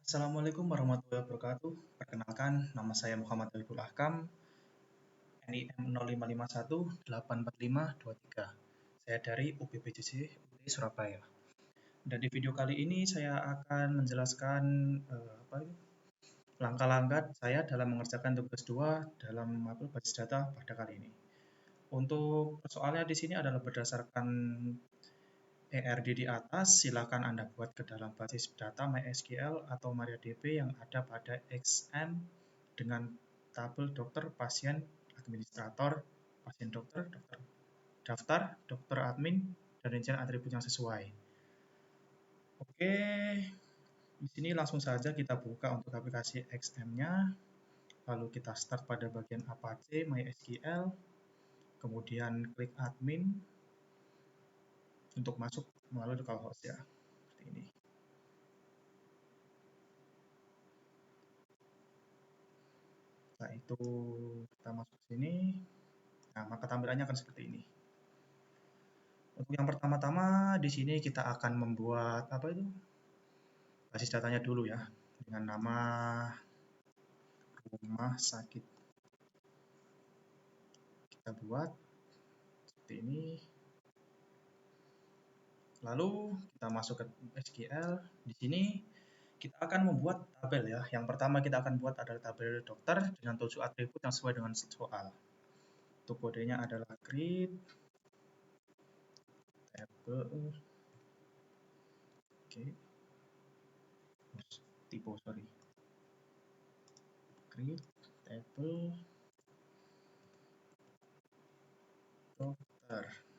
Assalamualaikum warahmatullahi wabarakatuh. Perkenalkan, nama saya Muhammad Aliful Ahkam, NIM 0551845243. Saya dari UPBJC UTI Surabaya. Dan di video kali ini saya akan menjelaskan langkah-langkah saya dalam mengerjakan tugas 2 dalam basis data pada kali ini. Untuk soalnya di sini adalah berdasarkan PRD di atas, silakan Anda buat ke dalam basis data MySQL atau MariaDB yang ada pada XM dengan tabel dokter, pasien, administrator, pasien dokter, dokter daftar, dokter admin, dan rincian atribut yang sesuai. Oke, di sini langsung saja kita buka untuk aplikasi XM-nya. Lalu kita start pada bagian Apache, MySQL, kemudian klik admin untuk masuk melalui localhost ya, seperti ini. Setelah itu kita masuk sini, nah maka tampilannya akan seperti ini. Untuk yang pertama-tama di sini kita akan membuat basis datanya dulu ya, dengan nama rumah sakit. Kita buat seperti ini. Lalu kita masuk ke SQL. Di sini kita akan membuat tabel ya. Yang pertama kita akan buat adalah tabel dokter dengan 7 atribut yang sesuai dengan soal. Untuk kodenya adalah create table. Oke. Typo, sorry. Create table dokter.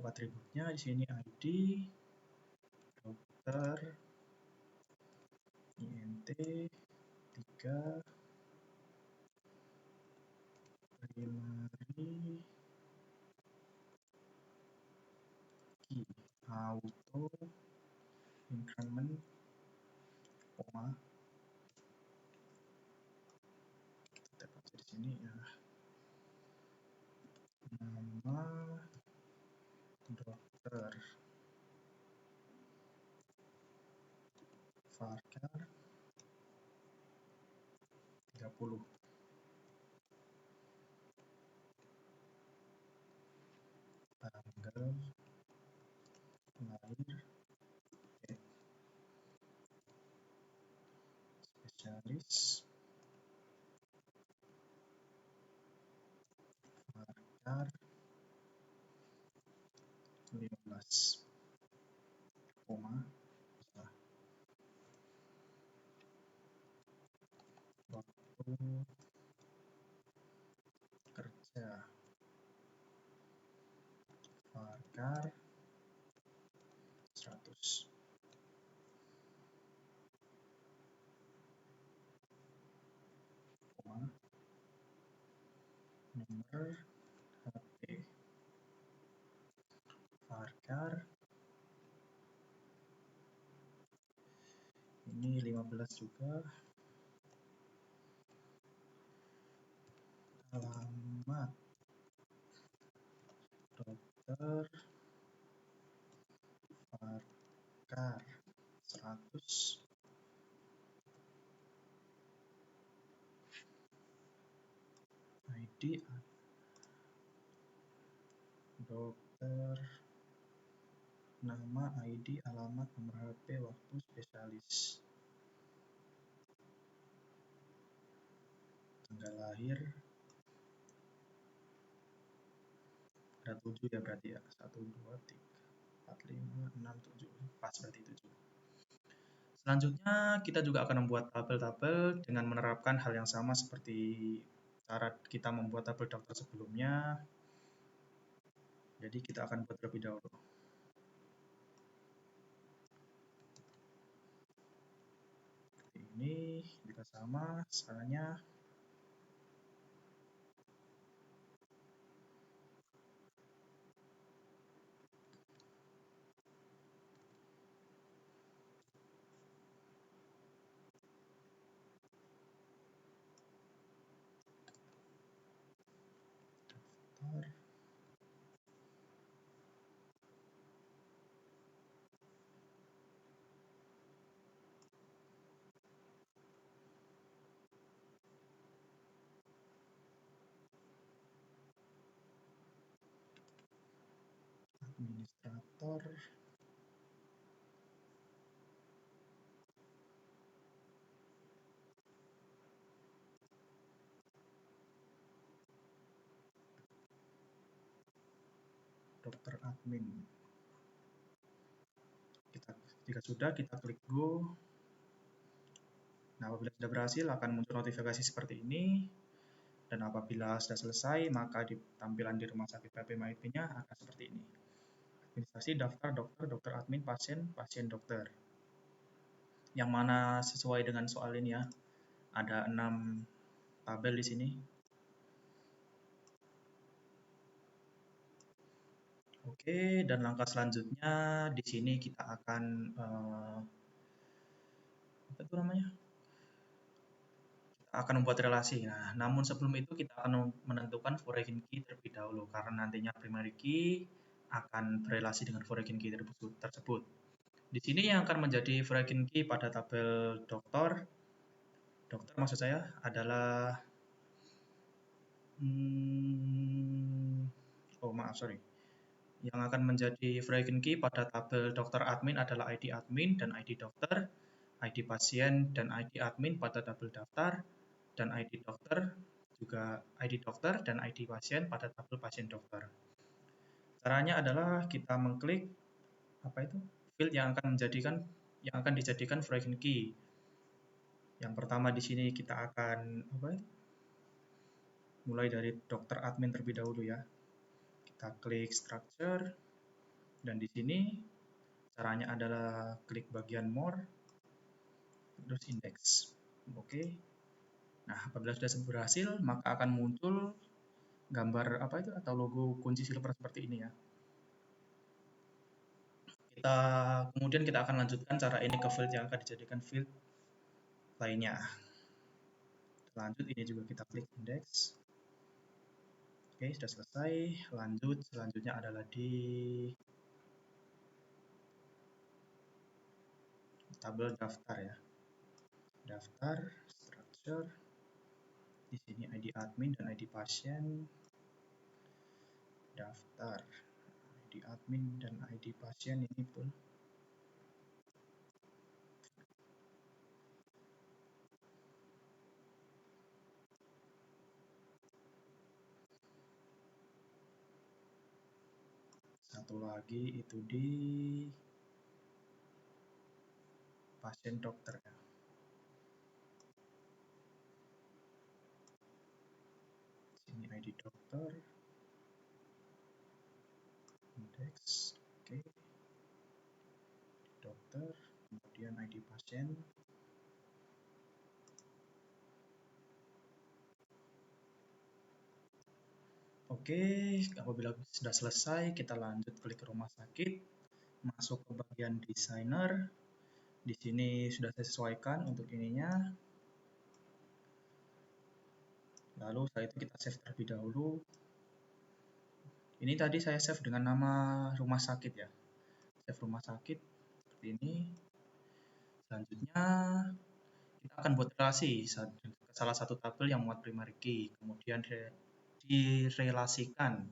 Atributnya di sini ID, dokter, INT, 3, primary, key, auto, increment, koma. Kita baca di sini ya. Nama dokter, varchar 30, tanggal lahir, spesialis, varchar 15, koma, waktu kerja, varchar 100, koma, nomor HP, varchar ini 15 juga, alamat dokter, varchar 100, ID dokter, nama, ID, alamat, nomor HP, waktu, spesialis, tanggal lahir, ada 7 ya berarti ya, 1, 2, 3, 4, 5, 6, 7, pas berarti 7. Selanjutnya kita juga akan membuat tabel-tabel dengan menerapkan hal yang sama seperti cara kita membuat tabel dokter sebelumnya. Jadi kita akan buat terlebih dahulu. Ini juga sama caranya. administrator, dokter admin. Jika sudah, kita klik go. Nah, apabila sudah berhasil akan muncul notifikasi seperti ini. Dan apabila sudah selesai, maka di tampilan di rumah sakit PPMIP-nya akan seperti ini. Administrasi, daftar, dokter, dokter admin, pasien, pasien dokter. Yang mana sesuai dengan soal ini ya. Ada 6 tabel di sini. Oke, dan langkah selanjutnya di sini kita akan apa itu namanya? Kita akan membuat relasi. Nah, namun sebelum itu kita akan menentukan foreign key terlebih dahulu karena nantinya primary key akan berelasi dengan foreign key tersebut. Di sini yang akan menjadi foreign key pada tabel dokter maksud saya adalah oh maaf sorry. Yang akan menjadi foreign key pada tabel dokter admin adalah ID admin dan ID dokter, ID pasien dan ID admin pada tabel daftar, dan ID dokter juga ID dokter dan ID pasien pada tabel pasien dokter. Caranya adalah kita mengklik apa itu field yang akan dijadikan foreign key. Yang pertama di sini kita akan mulai dari dokter admin terlebih dahulu ya. Kita klik structure dan di sini caranya adalah klik bagian more terus index. Oke. Nah, apabila sudah berhasil, maka akan muncul gambar apa itu atau logo kunci silver seperti ini ya. Kemudian kita akan lanjutkan cara ini ke field yang akan dijadikan field lainnya. Lanjut, ini juga kita klik index. Oke, sudah selesai. Lanjut, selanjutnya adalah di tabel daftar ya. Daftar, structure. Di sini ID admin dan ID pasien. Daftar, ID admin dan ID pasien ini pun. Satu lagi itu di pasien dokter ya. Sini ID dokter, index, oke, dokter, kemudian ID pasien. Oke, apabila sudah selesai, kita lanjut klik rumah sakit, masuk ke bagian designer. Di sini sudah saya sesuaikan untuk ininya. Lalu setelah itu kita save terlebih dahulu. Ini tadi saya save dengan nama rumah sakit ya. Save rumah sakit seperti ini. Selanjutnya kita akan buat relasi ke salah satu tabel yang muat primary key. Kemudian direlasikan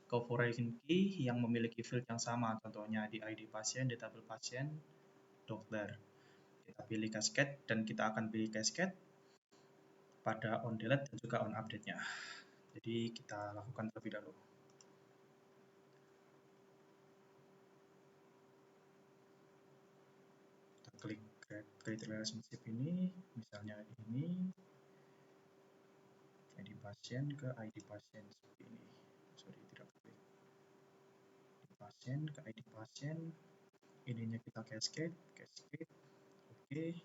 ke foreign key yang memiliki field yang sama. Contohnya di ID pasien, di tabel pasien, dokter. Kita pilih cascade dan kita akan pilih cascade pada on delete dan juga on update-nya. Jadi kita lakukan terlebih dahulu. Kita klik create relationship ini, misalnya ini ID pasien ke ID pasien seperti ini. Sorry, tidak klik. ID pasien ke ID pasien. Ininya kita cascade. Oke.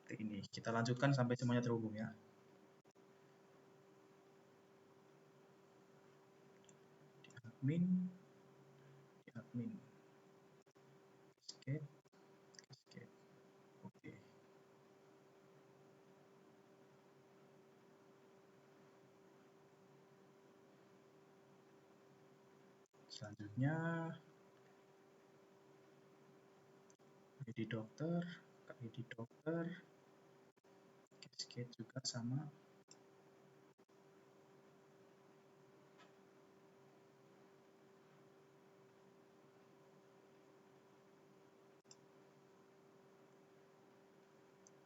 Ini kita lanjutkan sampai semuanya terhubung ya. Di admin, cascade, oke. Selanjutnya ID dokter, ID dokter, cascade juga sama.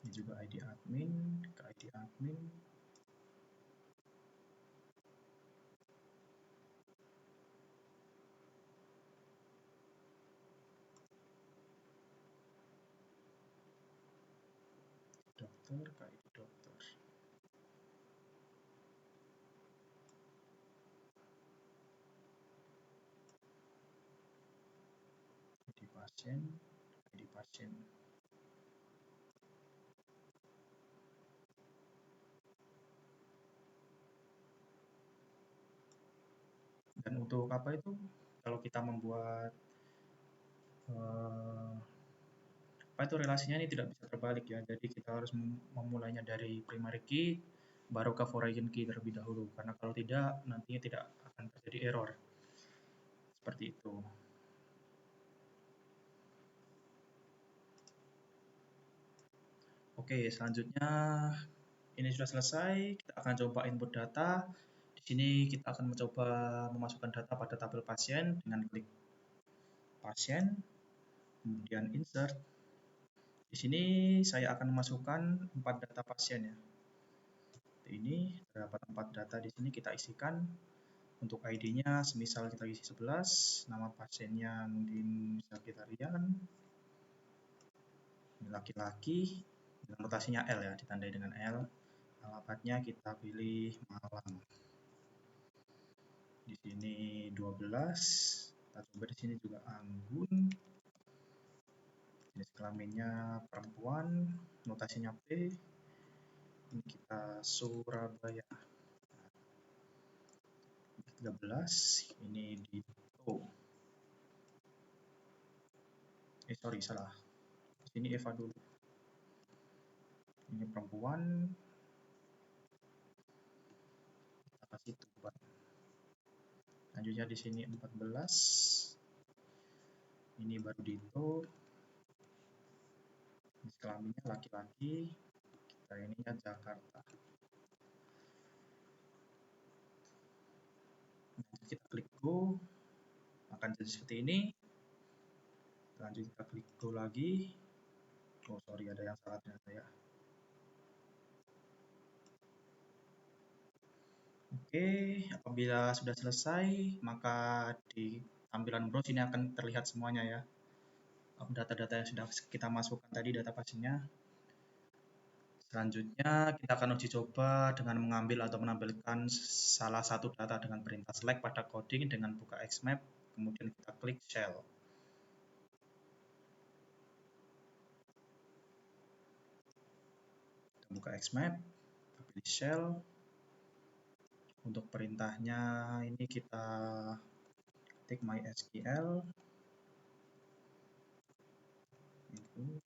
Ini juga ID admin, ke ID admin. Dokter, ke ID dokter. ID pasien, ID pasien. Dan untuk apa itu? Kalau kita membuat apa itu relasinya ini tidak bisa terbalik ya. Jadi kita harus memulainya dari primary key baru ke foreign key terlebih dahulu. Karena kalau tidak nantinya tidak akan terjadi error. Seperti itu. Oke, selanjutnya ini sudah selesai. Kita akan coba input data. Di sini kita akan mencoba memasukkan data pada tabel pasien dengan klik pasien, kemudian insert. Di sini saya akan memasukkan 4 data pasien ya. Ini terdapat 4 data di sini kita isikan. Untuk ID-nya semisal kita isi 11, nama pasiennya mungkin bisa kita Rian. Ini laki-laki dengan notasinya L ya, ditandai dengan L. Alamatnya kita pilih Malang. Di sini 12. Kita coba di sini juga Anggun. Jenis kelaminnya perempuan, notasinya P. Ini kita Surabaya. 13. Ini Dito. Sorry, salah. Di sini Eva dulu. Ini perempuan. Kita kasih Tuban. Selanjutnya di sini 14. Ini baru Dito. Jenis kelaminnya laki-laki. Kita ininya Jakarta. Nanti kita klik go. Akan jadi seperti ini. Lanjut kita klik go lagi. Oh sorry, ada yang salah ternyata ya. Oke, apabila sudah selesai, maka di tampilan browse ini akan terlihat semuanya ya. Data-data yang sudah kita masukkan tadi, data pasiennya. Selanjutnya kita akan uji coba dengan mengambil atau menampilkan salah satu data dengan perintah select pada coding dengan buka Xmap, kemudian kita klik shell. Kita buka Xmap, kita pilih shell. Untuk perintahnya ini kita ketik MySQL. Itu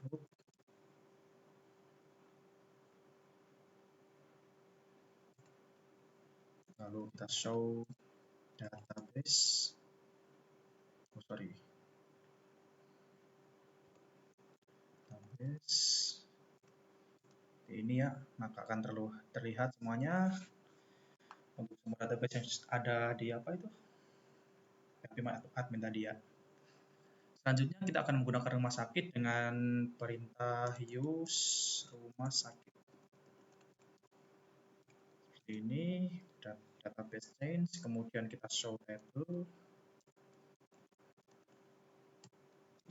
root. Lalu kita show database. Oh sorry. Database. Ini ya, maka akan terlihat semuanya untuk semua database yang ada di apa itu? Admin tadi ya. Selanjutnya kita akan menggunakan rumah sakit dengan perintah use rumah sakit. Seperti ini, database change, kemudian kita show table.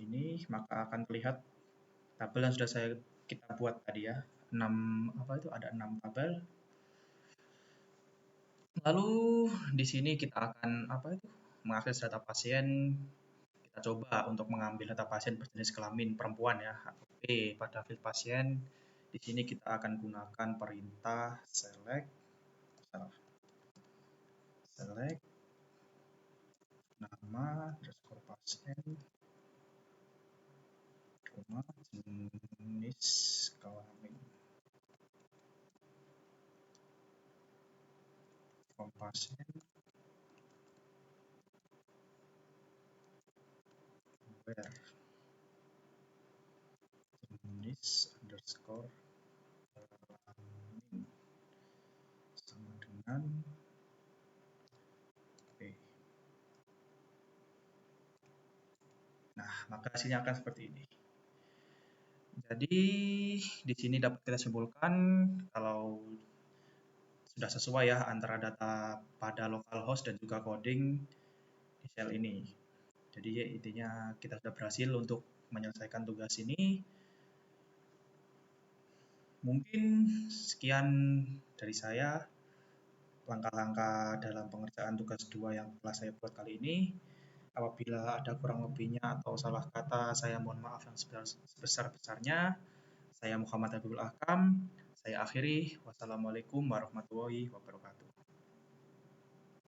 Ini maka akan terlihat tabel yang sudah kita buat tadi ya. 6 apa itu ada 6 tabel. Lalu di sini kita akan apa itu mengakses data pasien. Kita coba untuk mengambil data pasien berjenis kelamin perempuan ya. Oke, pada field pasien di sini kita akan gunakan perintah select nama underscore pasien jenis kelamin pasien where jenis underscore kelamin sama dengan P. Nah, maka hasilnya akan seperti ini. Jadi di sini dapat kita simpulkan kalau sudah sesuai ya antara data pada localhost dan juga coding di shell ini. Jadi intinya kita sudah berhasil untuk menyelesaikan tugas ini. Mungkin sekian dari saya langkah-langkah dalam pengerjaan tugas 2 yang telah saya buat kali ini. Apabila ada kurang lebihnya atau salah kata, saya mohon maaf yang sebesar-besarnya. Saya Muhammad Habibul Akam. Saya akhiri. Wassalamualaikum warahmatullahi wabarakatuh.